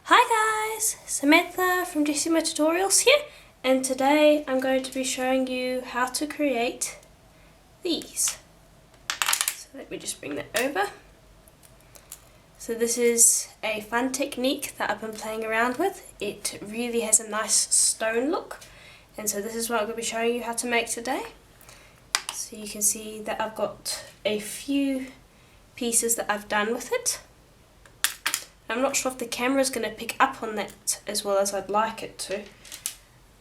Hi guys, Samantha from My Tutorials here, and today I'm going to be showing you how to create these. So let me just bring that over. So this is a fun technique that I've been playing around with. It really has a nice stone look, and so this is what I'm going to be showing you how to make today. So you can see that I've got a few pieces that I've done with it. I'm not sure if the camera is going to pick up on that as well as I'd like it to,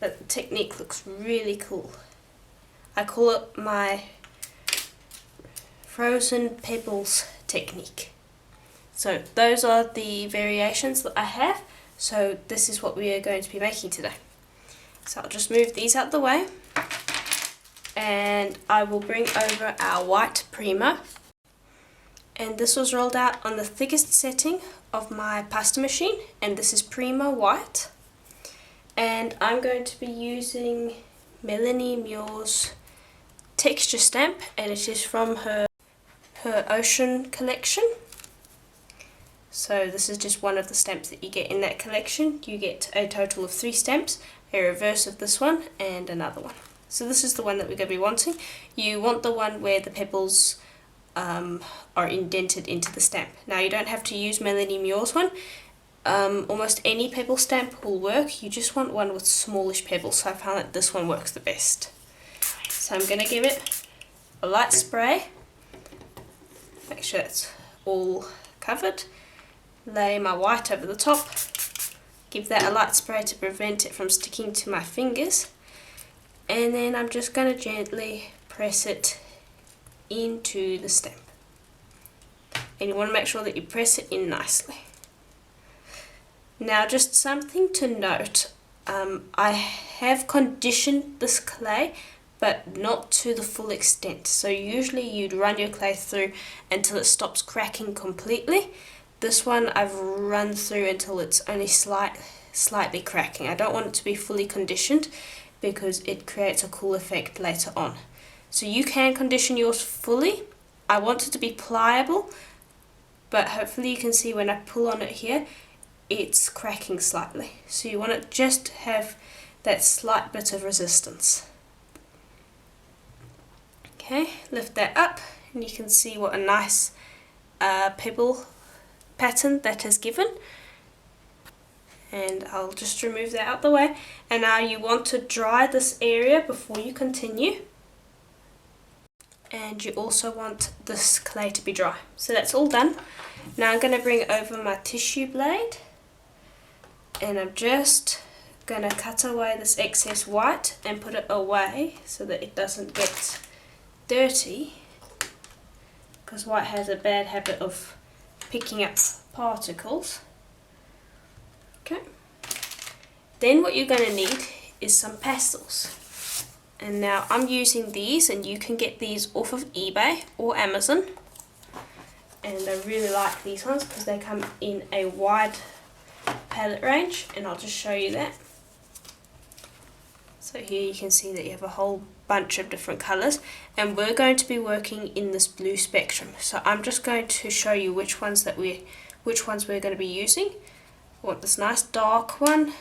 but the technique looks really cool. I call it my frozen pebbles technique. So those are the variations that I have, so this is what we are going to be making today. So I'll just move these out the way, and I will bring over our white primer. And this was rolled out on the thickest setting of my pasta machine, and this is Primer White. And I'm going to be using Melanie Muir's texture stamp, and it is from her Ocean collection. So this is just one of the stamps that you get in that collection. You get a total of 3 stamps, a reverse of this one and another one. So this is the one that we're going to be wanting. You want the one where the pebbles are indented into the stamp. Now you don't have to use Melanie Muir's one. Almost any pebble stamp will work. You just want one with smallish pebbles, so I found that this one works the best. So I'm going to give it a light spray. Make sure it's all covered. Lay my white over the top. Give that a light spray to prevent it from sticking to my fingers. And then I'm just going to gently press it into the stamp, and you want to make sure that you press it in nicely. Now just something to note, I have conditioned this clay but not to the full extent. So usually you'd run your clay through until it stops cracking completely. This one I've run through until it's only slightly cracking. I don't want it to be fully conditioned because it creates a cool effect later on. So you can condition yours fully. I want it to be pliable, but hopefully you can see when I pull on it here, it's cracking slightly. So you want to just have that slight bit of resistance. Okay, lift that up and you can see what a nice pebble pattern that has given. And I'll just remove that out the way. And now you want to dry this area before you continue. And you also want this clay to be dry. So that's all done. Now I'm going to bring over my tissue blade, and I'm just going to cut away this excess white and put it away so that it doesn't get dirty, because white has a bad habit of picking up particles. Okay. Then what you're going to need is some pastels. And now I'm using these, and you can get these off of eBay or Amazon. And I really like these ones because they come in a wide palette range, and I'll just show you that. So here you can see that you have a whole bunch of different colours, and we're going to be working in this blue spectrum. So I'm just going to show you which ones we're going to be using. I want this nice dark one,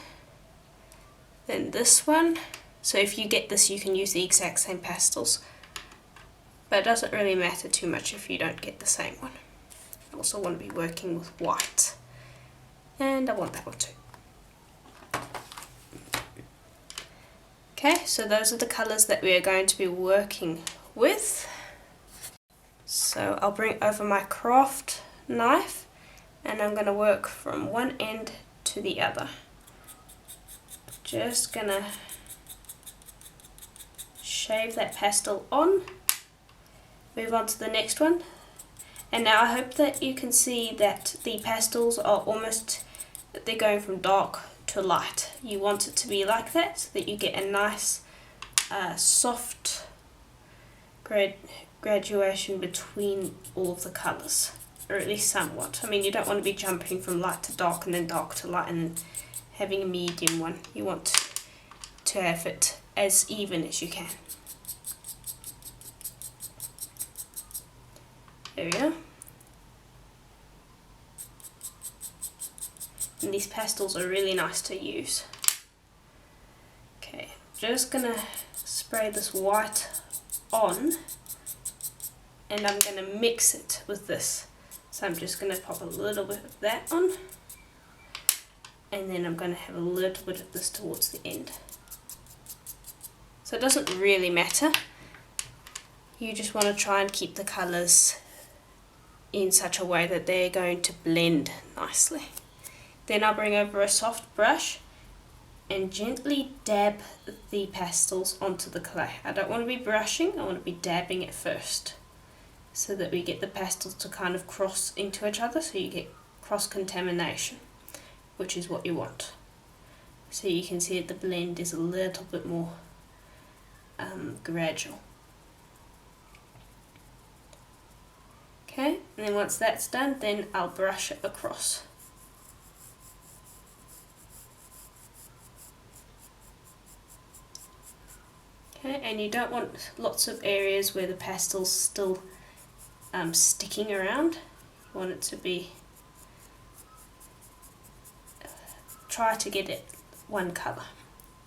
then this one. So if you get this, you can use the exact same pastels, but it doesn't really matter too much if you don't get the same one. I also want to be working with white, and I want that one too. Okay, so those are the colours that we are going to be working with. So I'll bring over my craft knife, and I'm going to work from one end to the other. Just going to shave that pastel on, move on to the next one, and now I hope that you can see that the pastels are they're going from dark to light. You want it to be like that so that you get a nice soft graduation between all of the colours, or at least somewhat. I mean, you don't want to be jumping from light to dark and then dark to light and having a medium one. You want to have it as even as you can. There we go. and these pastels are really nice to use. Okay, just gonna spray this white on, and I'm gonna mix it with this. So I'm just gonna pop a little bit of that on, and then I'm gonna have a little bit of this towards the end. So it doesn't really matter. You just want to try and keep the colours in such a way that they're going to blend nicely. Then I'll bring over a soft brush and gently dab the pastels onto the clay. I don't want to be brushing, I want to be dabbing it first, so that we get the pastels to kind of cross into each other, so you get cross contamination, which is what you want. So you can see that the blend is a little bit more gradual. Okay, and then once that's done, then I'll brush it across. Okay, and you don't want lots of areas where the pastel's still sticking around. You want it to be, try to get it one colour.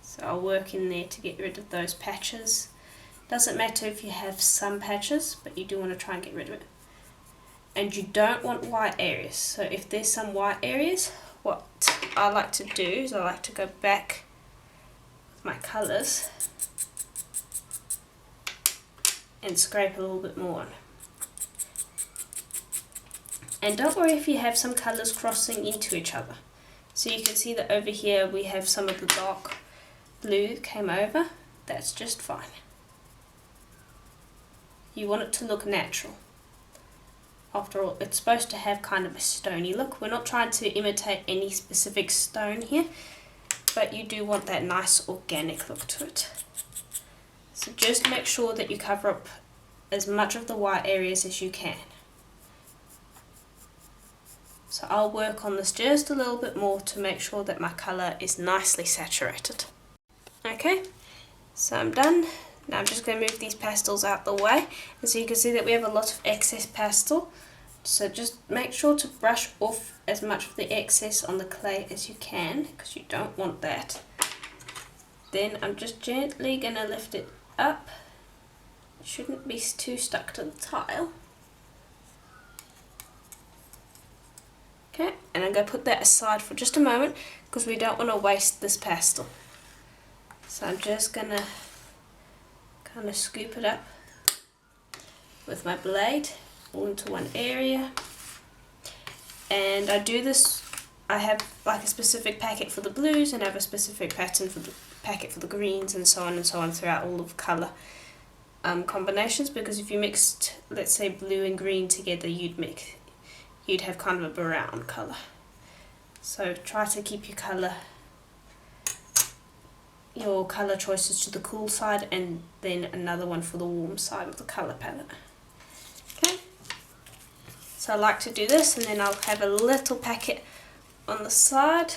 So I'll work in there to get rid of those patches. Doesn't matter if you have some patches, but you do want to try and get rid of it. And you don't want white areas. So if there's some white areas, what I like to do is I like to go back with my colours and scrape a little bit more on. And don't worry if you have some colours crossing into each other. So you can see that over here we have some of the dark blue came over. That's just fine. You want it to look natural. After all, it's supposed to have kind of a stony look. We're not trying to imitate any specific stone here, but you do want that nice organic look to it. So just make sure that you cover up as much of the white areas as you can. So I'll work on this just a little bit more to make sure that my colour is nicely saturated. Okay, so I'm done. Now I'm just going to move these pastels out the way, and so you can see that we have a lot of excess pastel. So just make sure to brush off as much of the excess on the clay as you can, because you don't want that. Then I'm just gently going to lift it up. It shouldn't be too stuck to the tile. Okay, and I'm going to put that aside for just a moment because we don't want to waste this pastel. So I'm just going to kind of scoop it up with my blade all into one area. And I do this, I have like a specific packet for the blues and I have a specific pattern for the packet for the greens, and so on throughout all of the colour combinations, because if you mixed, let's say, blue and green together, you'd have kind of a brown colour. So try to keep your colour choices to the cool side, and then another one for the warm side of the colour palette. Okay, so I like to do this, and then I'll have a little packet on the side,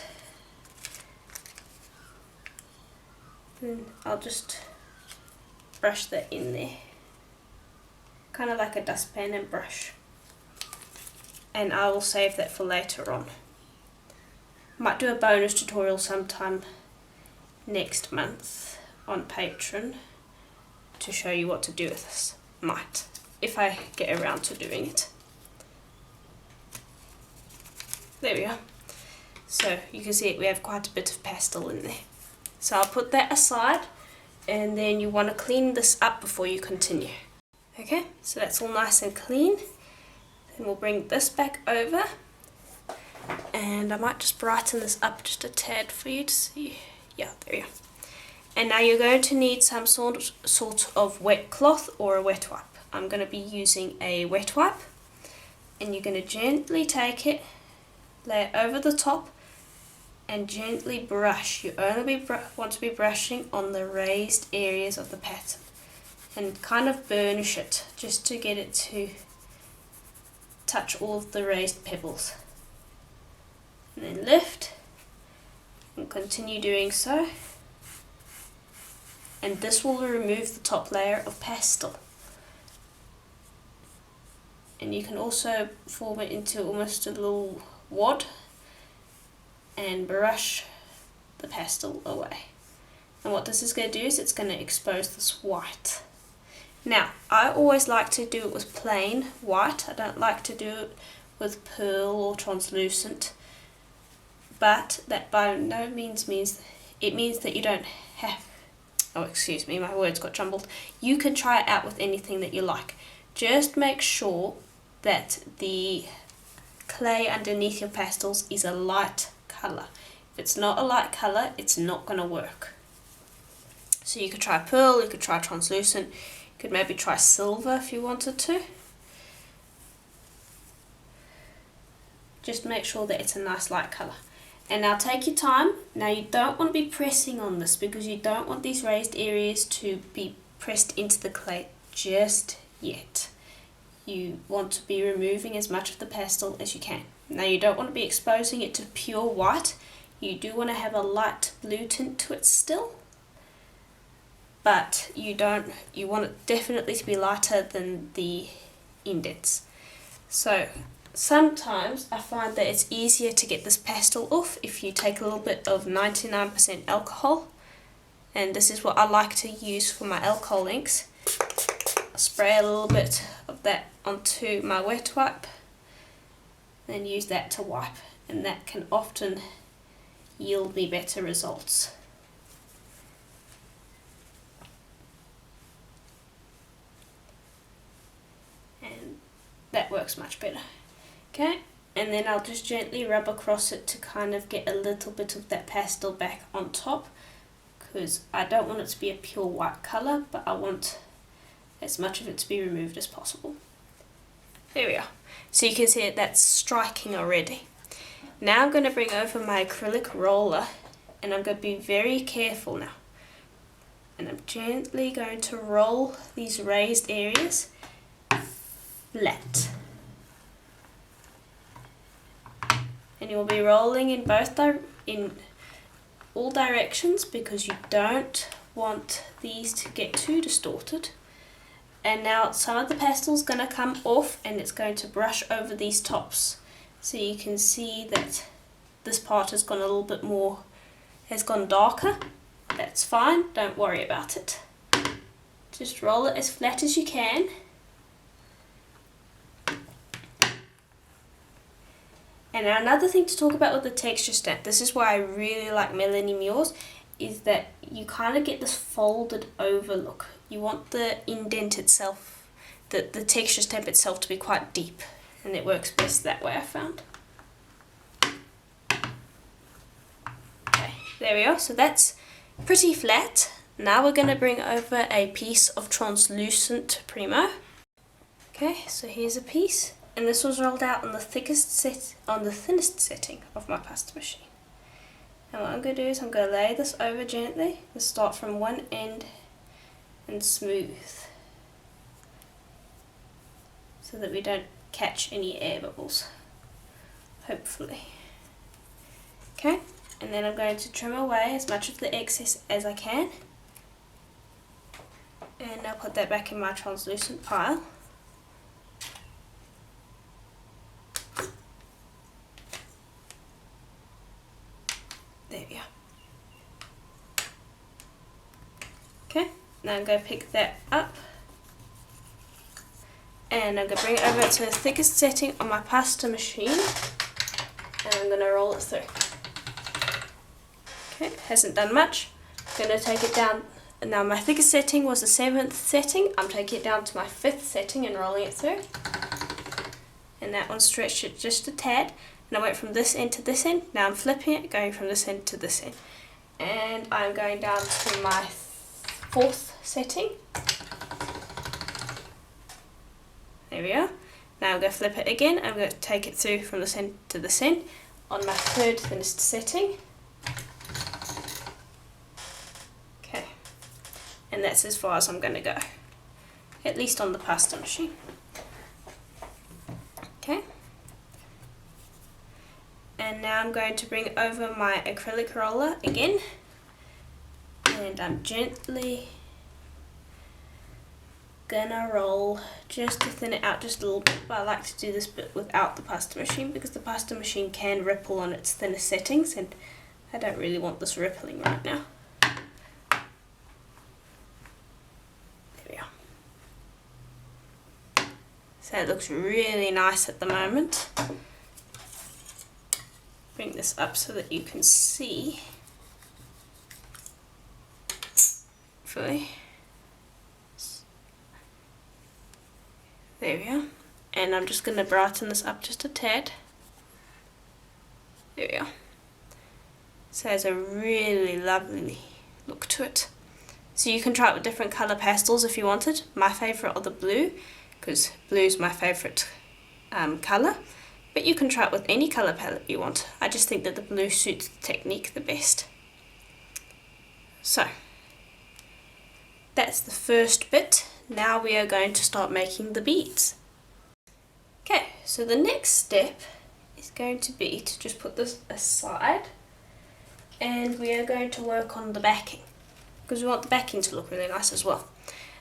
and I'll just brush that in there, kind of like a dustpan and brush. And I will save that for later on. Might do a bonus tutorial sometime next month on Patreon to show you what to do with this. Might, if I get around to doing it. There we go. So you can see we have quite a bit of pastel in there. So I'll put that aside, and then you want to clean this up before you continue. Okay, so that's all nice and clean. Then we'll bring this back over, and I might just brighten this up just a tad for you to see. Yeah, there we go. And now you're going to need some sort of wet cloth or a wet wipe. I'm going to be using a wet wipe, and you're going to gently take it, lay it over the top, and gently brush. You only want to be brushing on the raised areas of the pattern, and kind of burnish it just to get it to touch all of the raised pebbles. And then lift and continue doing so, and this will remove the top layer of pastel. And you can also form it into almost a little wad, and brush the pastel away. And what this is going to do is it's going to expose this white. Now, I always like to do it with plain white. I don't like to do it with pearl or translucent. But that by no means means that you don't have, oh excuse me, my words got jumbled. You can try it out with anything that you like. Just make sure that the clay underneath your pastels is a light colour. If it's not a light colour, it's not going to work. So you could try pearl, you could try translucent, you could maybe try silver if you wanted to. Just make sure that it's a nice light colour. And now take your time. Now you don't want to be pressing on this because you don't want these raised areas to be pressed into the clay just yet. You want to be removing as much of the pastel as you can. Now you don't want to be exposing it to pure white. You do want to have a light blue tint to it still. But you want it definitely to be lighter than the indents. So sometimes I find that it's easier to get this pastel off if you take a little bit of 99% alcohol, and this is what I like to use for my alcohol inks. I'll spray a little bit of that onto my wet wipe and use that to wipe, and that can often yield me better results. And that works much better. Okay, and then I'll just gently rub across it to kind of get a little bit of that pastel back on top, because I don't want it to be a pure white colour, but I want as much of it to be removed as possible. There we are. So you can see that's striking already. Now I'm going to bring over my acrylic roller, and I'm going to be very careful now. And I'm gently going to roll these raised areas flat. And you'll be rolling in all directions because you don't want these to get too distorted. And now some of the pastel's going to come off and it's going to brush over these tops. So you can see that this part has gone a little bit more, has gone darker. That's fine, don't worry about it. Just roll it as flat as you can. And now another thing to talk about with the texture stamp, this is why I really like Melanie Muir's, is that you kind of get this folded over look. You want the indent itself, the texture stamp itself to be quite deep, and it works best that way I found. Okay, there we are, so that's pretty flat. Now we're going to bring over a piece of translucent Primo. Okay, so here's a piece. And this was rolled out on the thinnest setting of my pasta machine. And what I'm going to do is I'm going to lay this over gently and start from one end and smooth, so that we don't catch any air bubbles, hopefully. Okay, and then I'm going to trim away as much of the excess as I can, and I'll put that back in my translucent pile. There we are. Okay, now I'm going to pick that up and I'm going to bring it over to the thickest setting on my pasta machine, and I'm going to roll it through. Okay, hasn't done much. I'm going to take it down. Now my thickest setting was the 7th setting. I'm taking it down to my 5th setting and rolling it through. And that one stretched it just a tad. And I went from this end to this end. Now I'm flipping it, going from this end to this end. And I'm going down to my 4th setting. There we are. Now I'm going to flip it again. I'm going to take it through from this end to this end on my 3rd thinnest setting. Okay. And that's as far as I'm going to go. At least on the pasta machine. Okay. And now I'm going to bring over my acrylic roller again, and I'm gently gonna roll just to thin it out just a little bit, but I like to do this bit without the pasta machine because the pasta machine can ripple on its thinner settings and I don't really want this rippling right now. There we are. So it looks really nice at the moment. Bring this up so that you can see fully. There we are. And I'm just going to brighten this up just a tad. There we are. So it has a really lovely look to it. So you can try it with different colour pastels if you wanted. My favourite are the blue, because blue is my favourite colour. But you can try it with any colour palette you want. I just think that the blue suits the technique the best. So, that's the first bit. Now we are going to start making the beads. Okay, so the next step is going to be to just put this aside and we are going to work on the backing because we want the backing to look really nice as well.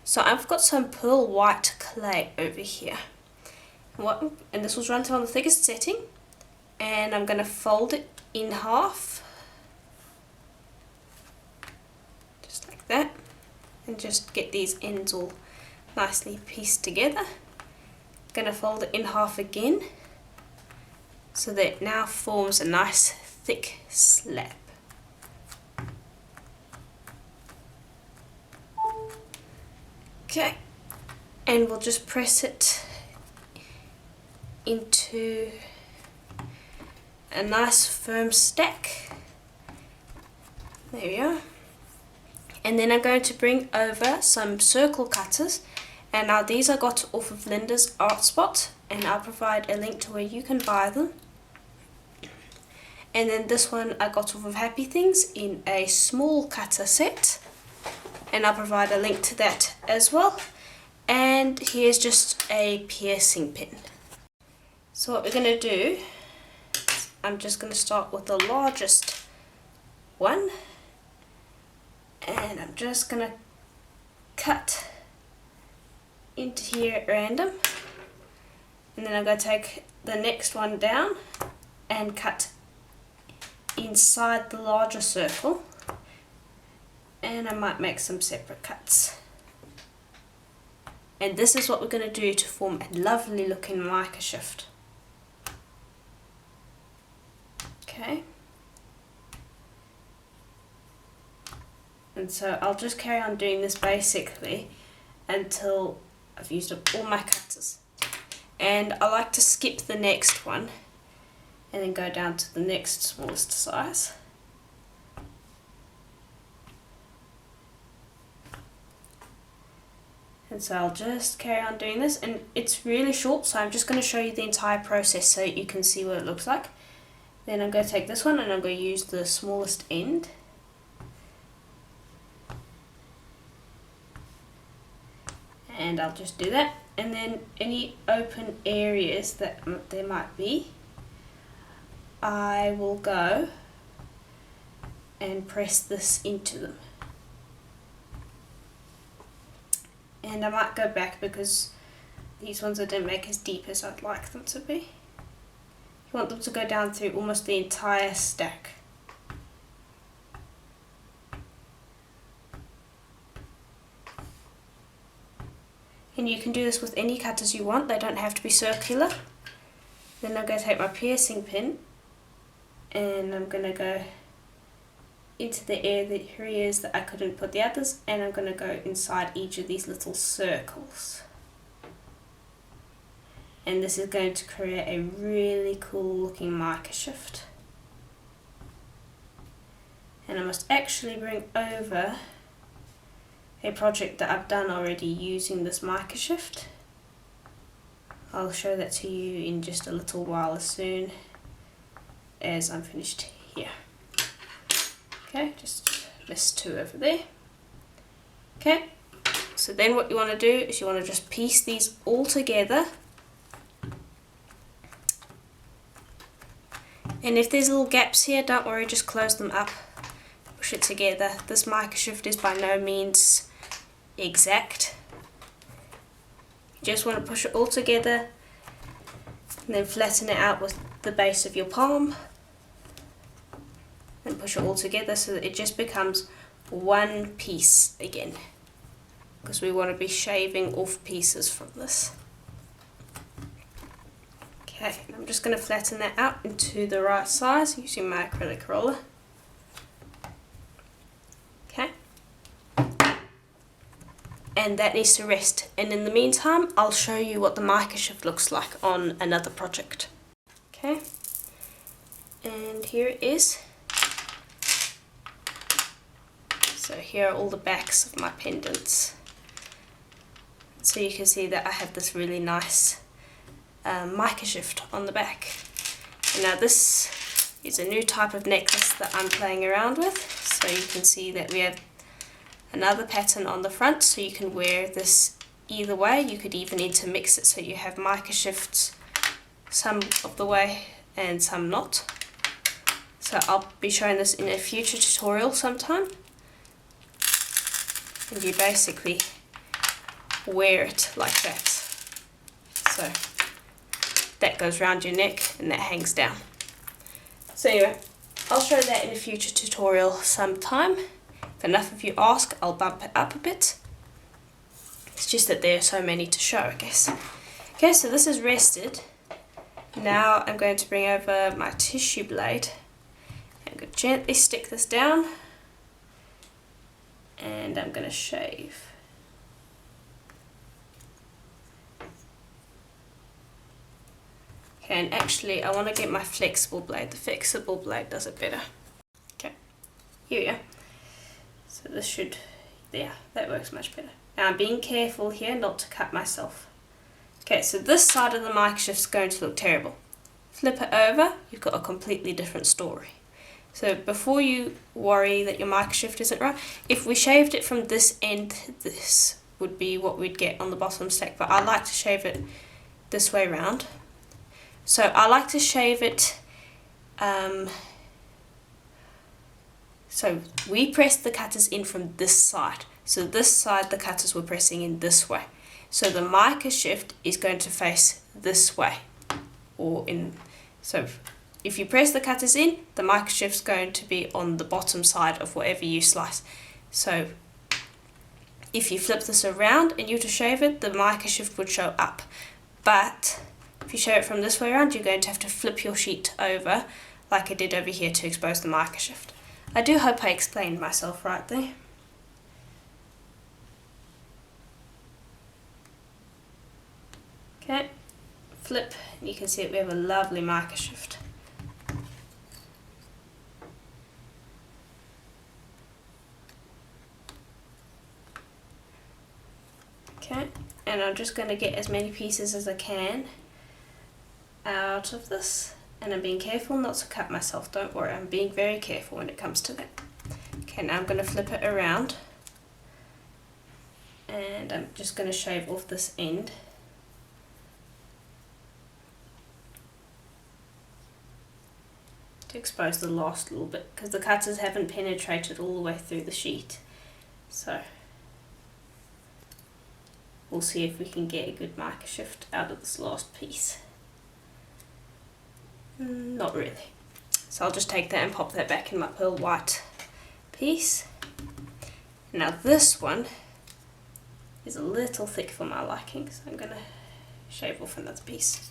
So I've got some pearl white clay over here. And this was run on the thickest setting and I'm going to fold it in half just like that and just get these ends all nicely pieced together. Going to fold it in half again so that it now forms a nice thick slab. Okay, and we'll just press it into a nice firm stack. There we are. And then I'm going to bring over some circle cutters, and now these I got off of Linda's Art Spot, and I'll provide a link to where you can buy them. And then this one I got off of Happy Things in a small cutter set, and I'll provide a link to that as well. And here's just a piercing pin. So what we're going to do, I'm just going to start with the largest one, and I'm just going to cut into here at random, and then I'm going to take the next one down and cut inside the larger circle, and I might make some separate cuts. And this is what we're going to do to form a lovely looking Micr Shift. Okay, and so I'll just carry on doing this basically until I've used up all my cutters, and I like to skip the next one and then go down to the next smallest size. And so I'll just carry on doing this, and it's really short, so I'm just going to show you the entire process so you can see what it looks like. Then I'm going to take this one and I'm going to use the smallest end. And I'll just do that. And then any open areas that there might be, I will go and press this into them. And I might go back because these ones I didn't make as deep as I'd like them to be. You want them to go down through almost the entire stack. And you can do this with any cutters you want, they don't have to be circular. Then I'm going to take my piercing pin and I'm going to go into the areas that I couldn't put the others, and I'm going to go inside each of these little circles. And this is going to create a really cool looking Micr Shift. And I must actually bring over a project that I've done already using this Micr Shift. I'll show that to you in just a little while as soon as I'm finished here. Okay, just list 2 over there. Okay, so then what you want to do is you want to just piece these all together. And if there's little gaps here, don't worry, just close them up, push it together. This Micr Shift is by no means exact, just want to push it all together and then flatten it out with the base of your palm and push it all together so that it just becomes one piece again, because we want to be shaving off pieces from this. Okay, I'm just going to flatten that out into the right size using my acrylic roller. Okay, and that needs to rest, and in the meantime I'll show you what the Micr Shift looks like on another project. Okay, and here it is. So here are all the backs of my pendants. So you can see that I have this really nice Micr Shift on the back. And now this is a new type of necklace that I'm playing around with. So you can see that we have another pattern on the front, so you can wear this either way. You could even intermix it so you have Micr Shifts some of the way and some not. So I'll be showing this in a future tutorial sometime. And you basically wear it like that. So that goes around your neck and that hangs down. So anyway, I'll show that in a future tutorial sometime. If enough of you ask, I'll bump it up a bit. It's just that there are so many to show, I guess. Okay, so this is rested. Now I'm going to bring over my tissue blade. I'm going to gently stick this down. And I'm going to shave. Okay, and actually I want to get my flexible blade. The flexible blade does it better. Okay, here we go. So this should, there, that works much better. Now I'm being careful here not to cut myself. Okay, so this side of the Micr Shift is going to look terrible. Flip it over, you've got a completely different story. So before you worry that your Micr Shift isn't right, if we shaved it from this end, this would be what we'd get on the bottom stack, but I like to shave it this way round. So I like to shave it, so we press the cutters in from this side. So this side the cutters were pressing in this way. So the Micr Shift is going to face this way, or in, so if you press the cutters in, the Micr Shift's going to be on the bottom side of whatever you slice. So if you flip this around and you were to shave it, the Micr Shift would show up. But if you shave it from this way around, you're going to have to flip your sheet over like I did over here to expose the Micr Shift. I do hope I explained myself right there. Okay, flip, and you can see that we have a lovely Micr Shift. Okay, and I'm just going to get as many pieces as I can out of this, and I'm being careful not to cut myself, don't worry, I'm being very careful when it comes to that. Okay, now I'm going to flip it around, and I'm just going to shave off this end. To expose the last little bit, because the cutters haven't penetrated all the way through the sheet. So we'll see if we can get a good Micr Shift out of this last piece. Not really. So I'll just take that and pop that back in my pearl white piece. Now this one is a little thick for my liking, so I'm going to shave off another piece.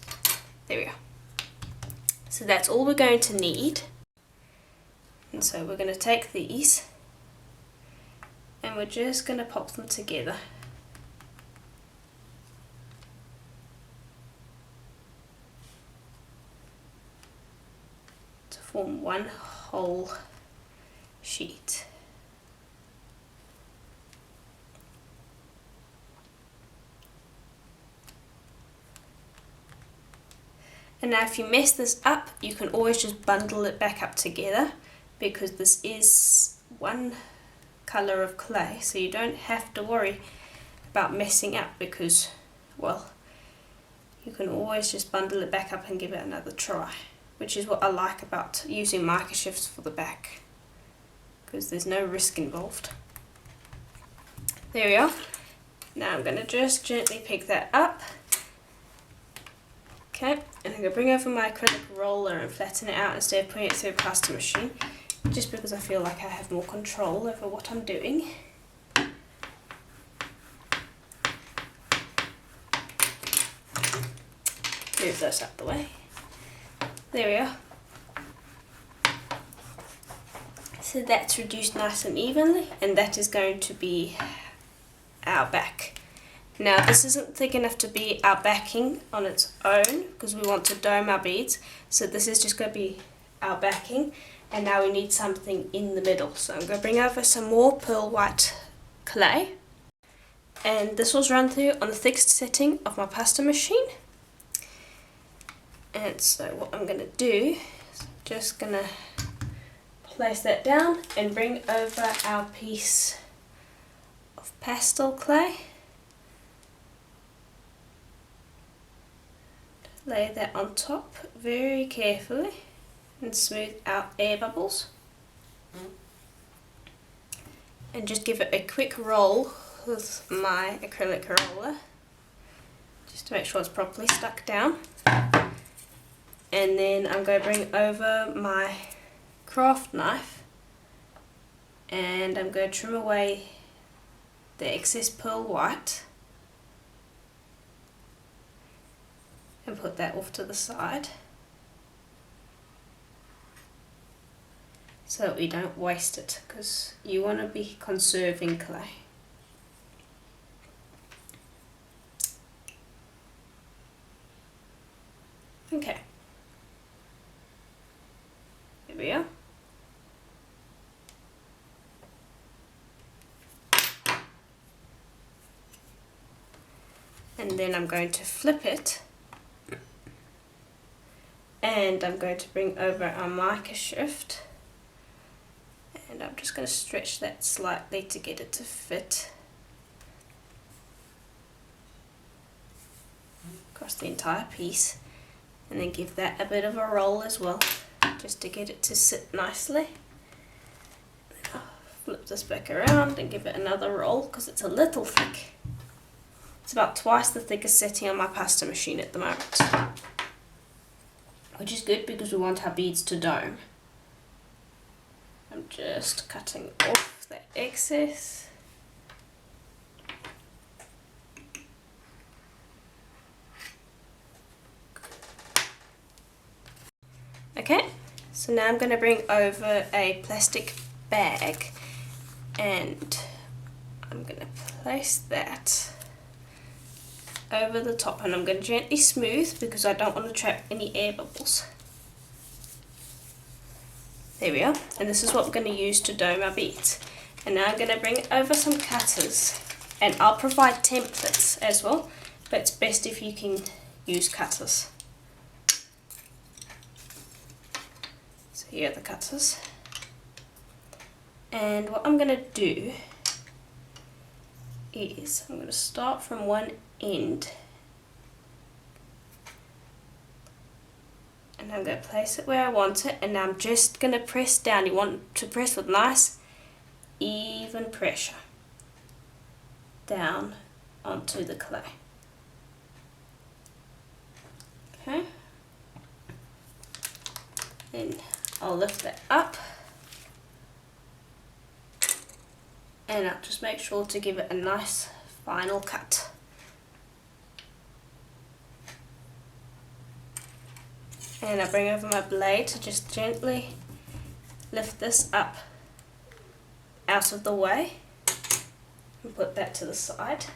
There we go. So that's all we're going to need. And so we're going to take these and we're just going to pop them together. To form one whole sheet. And now if you mess this up, you can always just bundle it back up together, because this is one colour of clay, so you don't have to worry about messing up, because, well, you can always just bundle it back up and give it another try, which is what I like about using Micr Shifts for the back, because there's no risk involved. There we are. Now I'm going to just gently pick that up. Okay, and I'm going to bring over my acrylic roller and flatten it out instead of putting it through a pasta machine, just because I feel like I have more control over what I'm doing. Move those out the way. There we are. So that's reduced nice and evenly, and that is going to be our back. Now this isn't thick enough to be our backing on its own because we want to dome our beads, so this is just going to be our backing, and now we need something in the middle. So I'm going to bring over some more pearl white clay, and this was run through on the thickest setting of my pasta machine. And so what I'm going to do is just going to place that down and bring over our piece of pastel clay. Lay that on top very carefully and smooth out air bubbles. And just give it a quick roll with my acrylic roller, just to make sure it's properly stuck down. And then I'm going to bring over my craft knife and I'm going to trim away the excess pearl white and put that off to the side so that we don't waste it, because you want to be conserving clay. Okay, here we are. And then I'm going to flip it, and I'm going to bring over our Micr Shift, and I'm just going to stretch that slightly to get it to fit across the entire piece, and then give that a bit of a roll as well, just to get it to sit nicely. I'll flip this back around and give it another roll because it's a little thick. It's about twice the thickest setting on my pasta machine at the moment, which is good because we want our beads to dome. I'm just cutting off the excess. Okay, so now I'm going to bring over a plastic bag and I'm going to place that over the top, and I'm going to gently smooth because I don't want to trap any air bubbles. There we are, and this is what we're going to use to dome our beads. And now I'm going to bring over some cutters, and I'll provide templates as well, but it's best if you can use cutters. So here are the cutters, and what I'm going to do is I'm going to start from one end and I'm going to place it where I want it, and now I'm just going to press down. You want to press with nice even pressure down onto the clay. Okay, then I'll lift that up and I'll just make sure to give it a nice final cut. And I bring over my blade to just gently lift this up out of the way and put that to the side.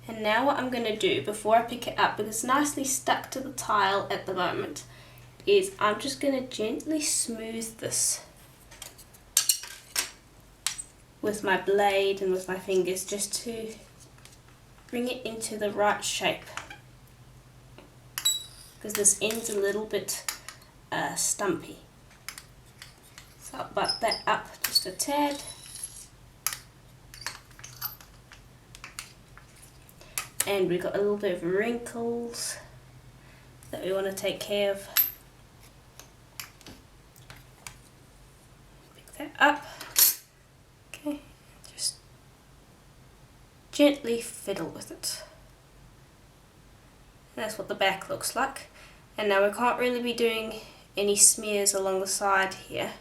And now what I'm going to do before I pick it up, because it's nicely stuck to the tile at the moment, is I'm just going to gently smooth this with my blade and with my fingers just to bring it into the right shape, because this end's a little bit stumpy. So I'll butt that up just a tad. And we've got a little bit of wrinkles that we want to take care of. Pick that up. Okay, just gently fiddle with it. That's what the back looks like. And now we can't really be doing any smears along the side here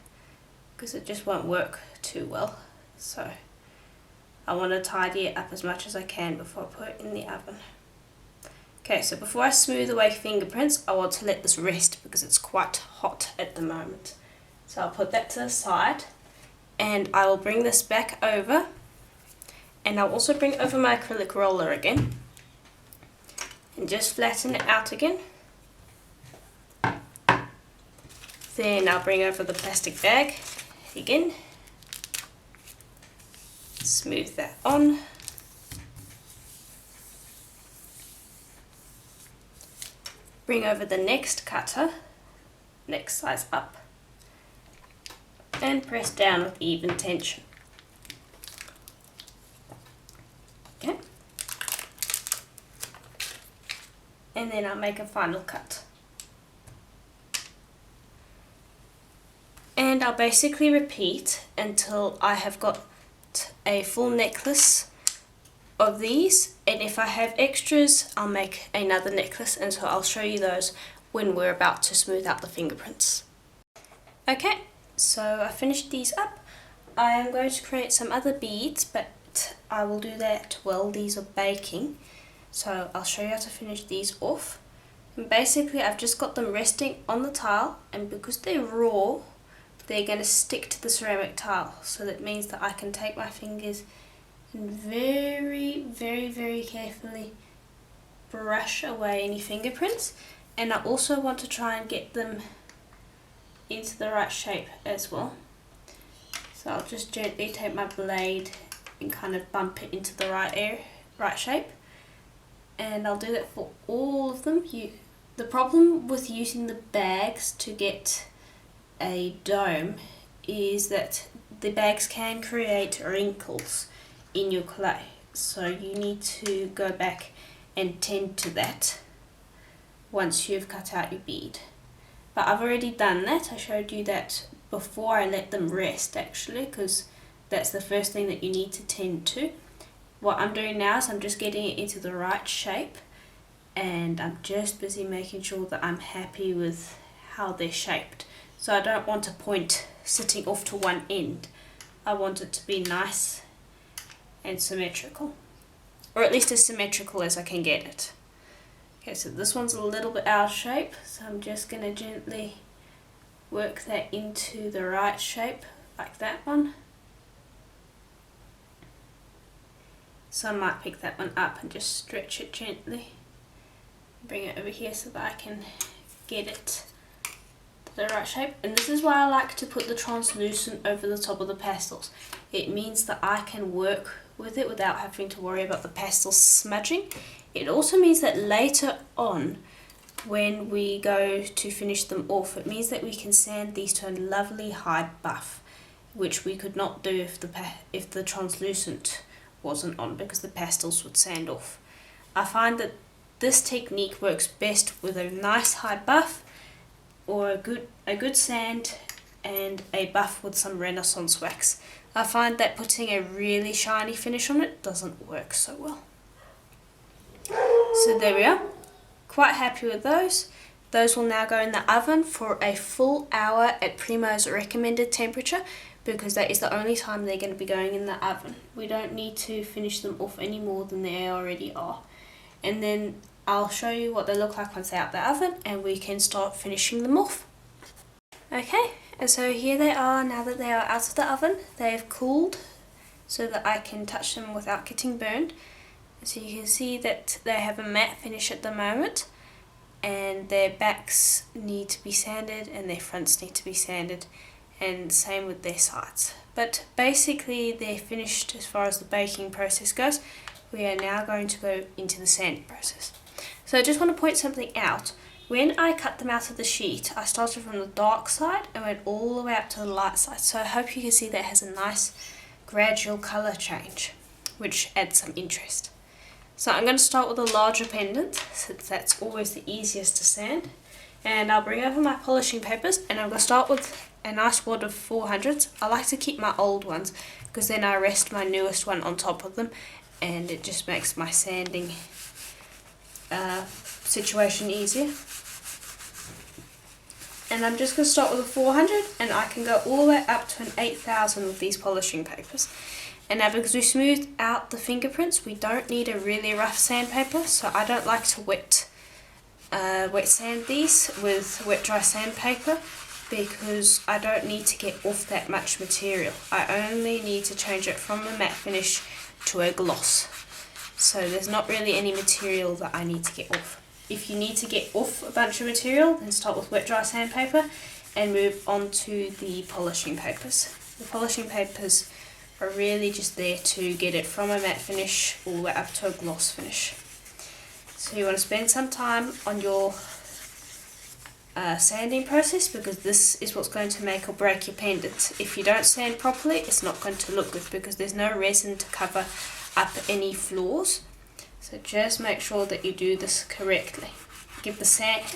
because it just won't work too well. So I want to tidy it up as much as I can before I put it in the oven. Okay, so before I smooth away fingerprints, I want to let this rest because it's quite hot at the moment. So I'll put that to the side and I will bring this back over, and I'll also bring over my acrylic roller again and just flatten it out again. Then I'll bring over the plastic bag again, smooth that on. Bring over the next cutter, next size up, and press down with even tension. Okay. And then I'll make a final cut. And I'll basically repeat until I have got a full necklace of these, and if I have extras I'll make another necklace, and so I'll show you those when we're about to smooth out the fingerprints. Okay, so I finished these up. I am going to create some other beads, but I will do that while these are baking. So I'll show you how to finish these off. And basically I've just got them resting on the tile, and because they're raw they're going to stick to the ceramic tile, so that means that I can take my fingers and very carefully brush away any fingerprints. And I also want to try and get them into the right shape as well. So I'll just gently take my blade and kind of bump it into the right shape. And I'll do that for all of them. The problem with using the bags to get a dome is that the bags can create wrinkles in your clay, so you need to go back and tend to that once you've cut out your bead. But I've already done that. I showed you that before I let them rest actually, because that's the first thing that you need to tend to. What I'm doing now is I'm just getting it into the right shape, and I'm just busy making sure that I'm happy with how they're shaped. So I don't want a point sitting off to one end. I want it to be nice and symmetrical, or at least as symmetrical as I can get it. Okay, so this one's a little bit out of shape, so I'm just going to gently work that into the right shape, like that one. So I might pick that one up and just stretch it gently, bring it over here so that I can get it to the right shape. And this is why I like to put the translucent over the top of the pastels. It means that I can work with it without having to worry about the pastels smudging. It also means that later on, when we go to finish them off, it means that we can sand these to a lovely high buff, which we could not do if the translucent wasn't on, because the pastels would sand off. I find that this technique works best with a nice high buff, or a good sand and a buff with some Renaissance wax. I find that putting a really shiny finish on it doesn't work so well. So there we are. Quite happy with those. Those will now go in the oven for a full hour at Primo's recommended temperature, because that is the only time they're going to be going in the oven. We don't need to finish them off any more than they already are. And then I'll show you what they look like once they're out the oven, and we can start finishing them off. Okay, and so here they are now that they are out of the oven. They have cooled so that I can touch them without getting burned. So you can see that they have a matte finish at the moment, and their backs need to be sanded and their fronts need to be sanded, and same with their sides. But basically they're finished as far as the baking process goes. We are now going to go into the sanding process. So I just want to point something out. When I cut them out of the sheet, I started from the dark side and went all the way up to the light side. So I hope you can see that it has a nice gradual colour change, which adds some interest. So I'm going to start with a larger pendant, since that's always the easiest to sand. And I'll bring over my polishing papers, and I'm going to start with a nice wad of 400s. I like to keep my old ones, because then I rest my newest one on top of them, and it just makes my sanding situation easier. And I'm just going to start with a 400, and I can go all the way up to an 8000 with these polishing papers. And now because we smoothed out the fingerprints, we don't need a really rough sandpaper, so I don't like to wet sand these with wet dry sandpaper, because I don't need to get off that much material. I only need to change it from a matte finish to a gloss. So there's not really any material that I need to get off. If you need to get off a bunch of material, then start with wet dry sandpaper and move on to the polishing papers. The polishing papers are really just there to get it from a matte finish all the way up to a gloss finish. So you want to spend some time on your sanding process, because this is what's going to make or break your pendant. If you don't sand properly, it's not going to look good because there's no resin to cover up any flaws. So just make sure that you do this correctly. Give the sides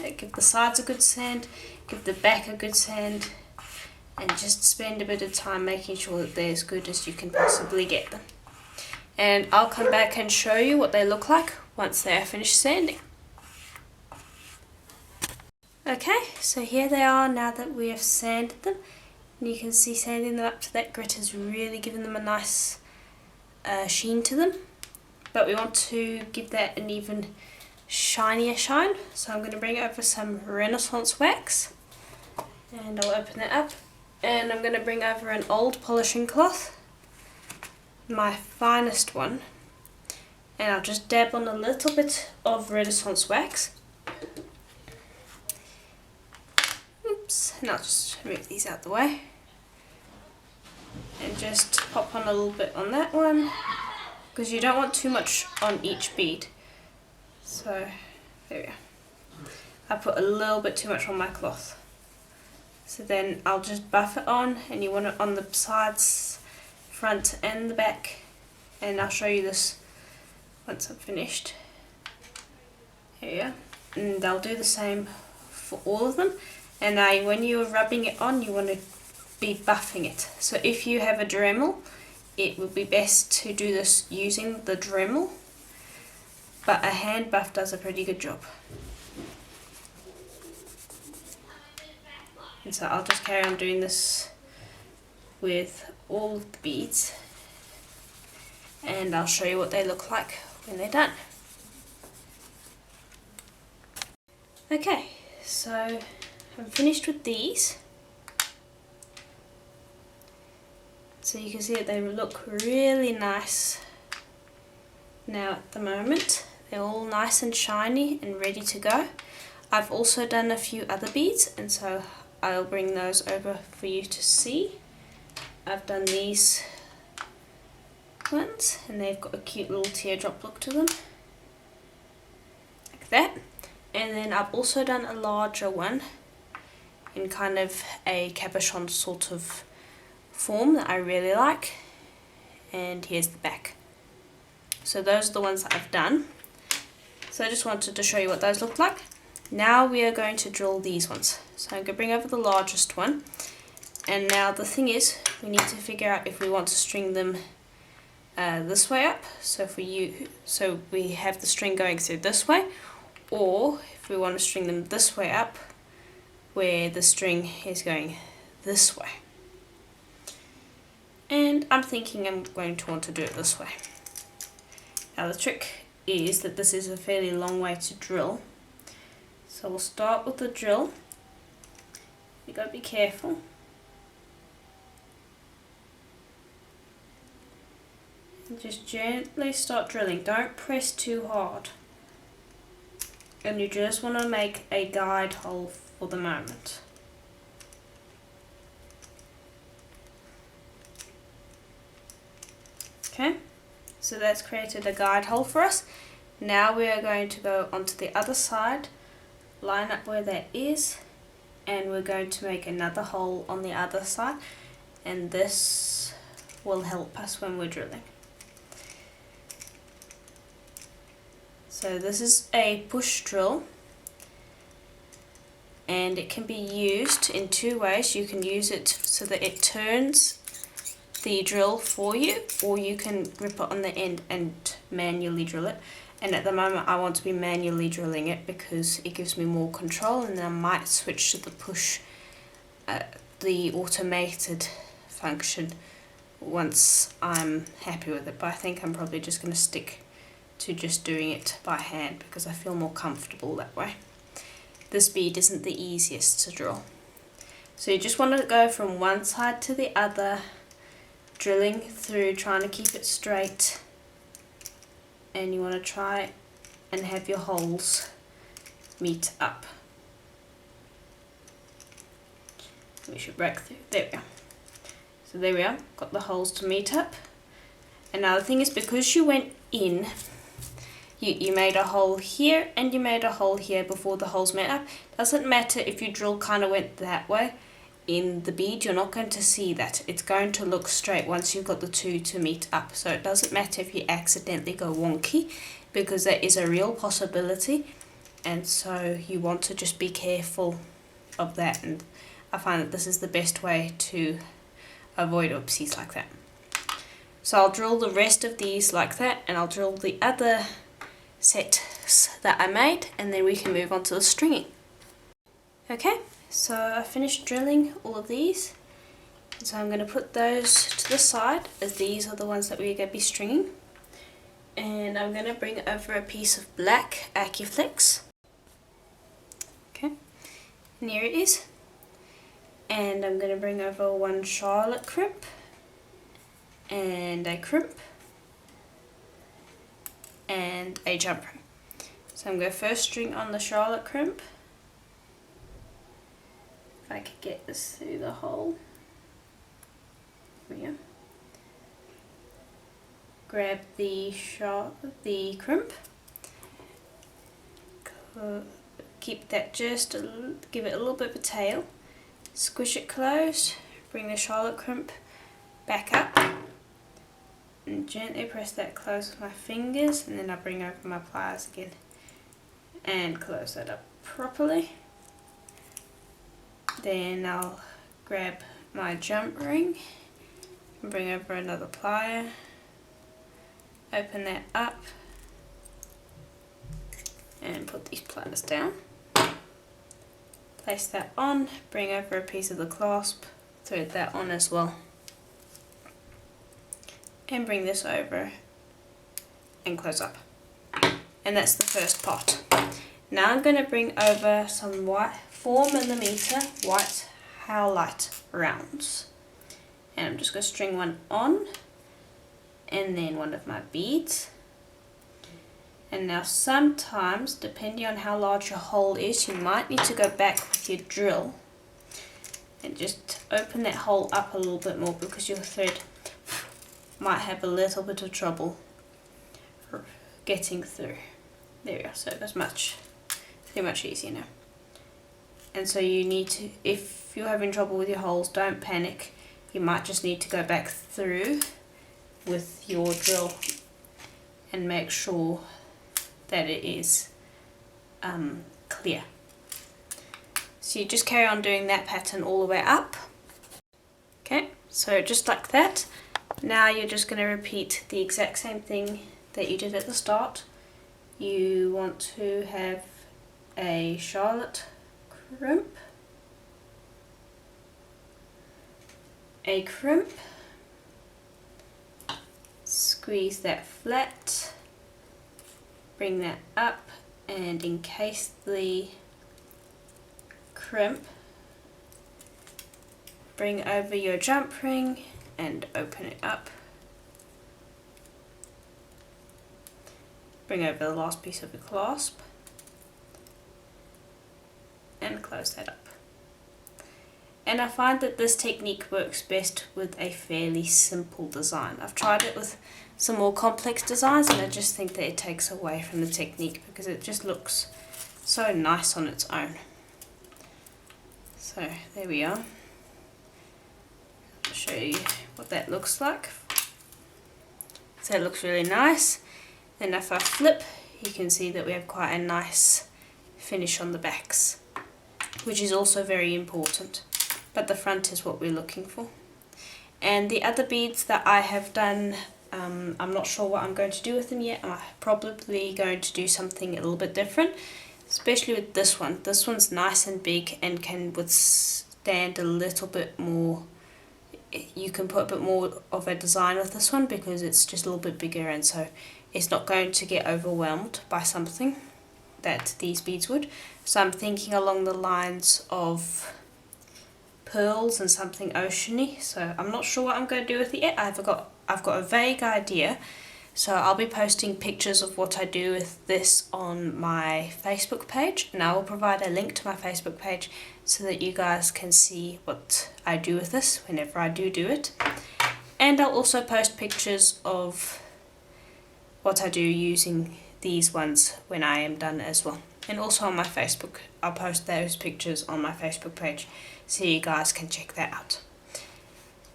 a good sand, give the back a good sand, and just spend a bit of time making sure that they're as good as you can possibly get them. And I'll come back and show you what they look like once they are finished sanding. Okay, so here they are now that we have sanded them. And you can see sanding them up to that grit has really given them a nice sheen to them. But we want to give that an even shinier shine. So I'm going to bring over some Renaissance wax. And I'll open it up. And I'm going to bring over an old polishing cloth, my finest one. And I'll just dab on a little bit of Renaissance wax. Oops, and I'll just move these out the way. And just pop on a little bit on that one, because you don't want too much on each bead. So, there we go. I put a little bit too much on my cloth. So then I'll just buff it on, and you want it on the sides, front and the back. And I'll show you this once I'm finished. Here, and I'll do the same for all of them. And when you're rubbing it on, you want to be buffing it. So if you have a Dremel, it would be best to do this using the Dremel, but a hand buff does a pretty good job. And so I'll just carry on doing this with all of the beads, and I'll show you what they look like when they're done. Okay, so I'm finished with these. So you can see that they look really nice now at the moment. They're all nice and shiny and ready to go. I've also done a few other beads, and so I'll bring those over for you to see. I've done these ones, and they've got a cute little teardrop look to them, like that. And then I've also done a larger one in kind of a cabochon sort of form that I really like. And here's the back. So those are the ones that I've done. So I just wanted to show you what those look like. Now we are going to drill these ones. So I'm going to bring over the largest one. And now the thing is, we need to figure out if we want to string them this way up. So we have the string going through this way, or if we want to string them this way up, where the string is going this way. And I'm thinking I'm going to want to do it this way. Now the trick is that this is a fairly long way to drill. So we'll start with the drill. You got to be careful. And just gently start drilling. Don't press too hard. And you just want to make a guide hole for the moment. Okay, so that's created a guide hole for us. Now we are going to go onto the other side, line up where that is, and we're going to make another hole on the other side, and this will help us when we're drilling. So this is a push drill, and it can be used in two ways. You can use it so that it turns the drill for you, or you can grip it on the end and manually drill it. And at the moment I want to be manually drilling it because it gives me more control, and then I might switch to the push, the automated function once I'm happy with it. But I think I'm probably just going to stick to just doing it by hand because I feel more comfortable that way. This bead isn't the easiest to drill. So you just want to go from one side to the other, drilling through, trying to keep it straight. And you want to try and have your holes meet up. We should break through. There we go. So there we are, got the holes to meet up. And now the thing is, because you went in, you made a hole here and you made a hole here before the holes met up. Doesn't matter if your drill kind of went that way in the bead, you're not going to see that. It's going to look straight once you've got the two to meet up. So it doesn't matter if you accidentally go wonky, because that is a real possibility. And so you want to just be careful of that. And I find that this is the best way to avoid oopsies like that. So I'll drill the rest of these like that, and I'll drill the other sets that I made, and then we can move on to the stringing. Okay, so I finished drilling all of these, so I'm going to put those to the side, as these are the ones that we're going to be stringing. And I'm going to bring over a piece of black Acuflex. Okay, and here it is. And I'm going to bring over one Charlotte crimp and a crimp and a jump ring. So I'm going to first string on the Charlotte crimp. If I could get this through the hole. There we go. Grab the crimp. Keep that just, give it a little bit of a tail. Squish it closed, bring the Charlotte crimp back up and gently press that close with my fingers, and then I bring over my pliers again and close that up properly. Then I'll grab my jump ring and bring over another plier, open that up and put these pliers down. Place that on, bring over a piece of the clasp, thread that on as well, and bring this over and close up. And that's the first part. Now I'm going to bring over some white 4mm white howlite rounds, and I'm just going to string one on and then one of my beads. And now sometimes, depending on how large your hole is, you might need to go back with your drill and just open that hole up a little bit more, because your thread might have a little bit of trouble getting through. There we go, so that's pretty much easier now. And so you need to, if you're having trouble with your holes, don't panic. You might just need to go back through with your drill and make sure that it is clear. So you just carry on doing that pattern all the way up. Okay, so just like that. Now you're just going to repeat the exact same thing that you did at the start. You want to have a Charlotte crimp, a crimp, squeeze that flat, bring that up and encase the crimp, bring over your jump ring and open it up, bring over the last piece of the clasp and close that up. And I find that this technique works best with a fairly simple design. I've tried it with some more complex designs and I just think that it takes away from the technique because it just looks so nice on its own. So there we are. I'll show you what that looks like. So it looks really nice. And if I flip, you can see that we have quite a nice finish on the backs, which is also very important. But the front is what we're looking for. And the other beads that I have done, I'm not sure what I'm going to do with them yet. I'm probably going to do something a little bit different, especially with this one. This one's nice and big and can withstand a little bit more. You can put a bit more of a design with this one because it's just a little bit bigger, and so it's not going to get overwhelmed by something that these beads would. So I'm thinking along the lines of pearls and something oceany. So I'm not sure what I'm going to do with it yet. I've got a vague idea. So I'll be posting pictures of what I do with this on my Facebook page, and I will provide a link to my Facebook page so that you guys can see what I do with this whenever I do it. And I'll also post pictures of what I do using these ones when I am done as well. And also on my Facebook, I'll post those pictures on my Facebook page so you guys can check that out.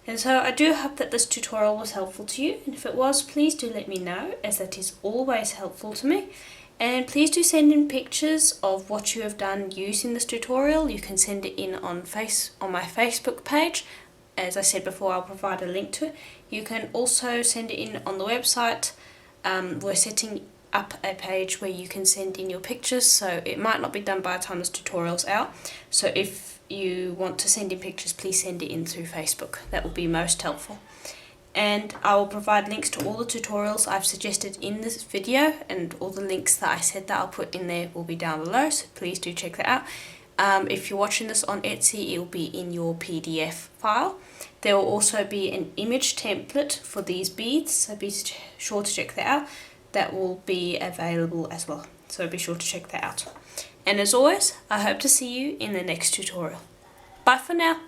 And so I do hope that this tutorial was helpful to you, and if it was, please do let me know, as that is always helpful to me. And please do send in pictures of what you have done using this tutorial. You can send it in on my Facebook page. As I said before, I'll provide a link to it. You can also send it in on the website. We're setting up a page where you can send in your pictures, so it might not be done by the time this tutorial's out. So if you want to send in pictures, please send it in through Facebook. That will be most helpful. And I will provide links to all the tutorials I've suggested in this video, and all the links that I said that I'll put in there will be down below, so please do check that out. If you're watching this on Etsy, it will be in your PDF file. There will also be an image template for these beads, so be sure to check that out. That will be available as well, so be sure to check that out. And as always, I hope to see you in the next tutorial. Bye for now.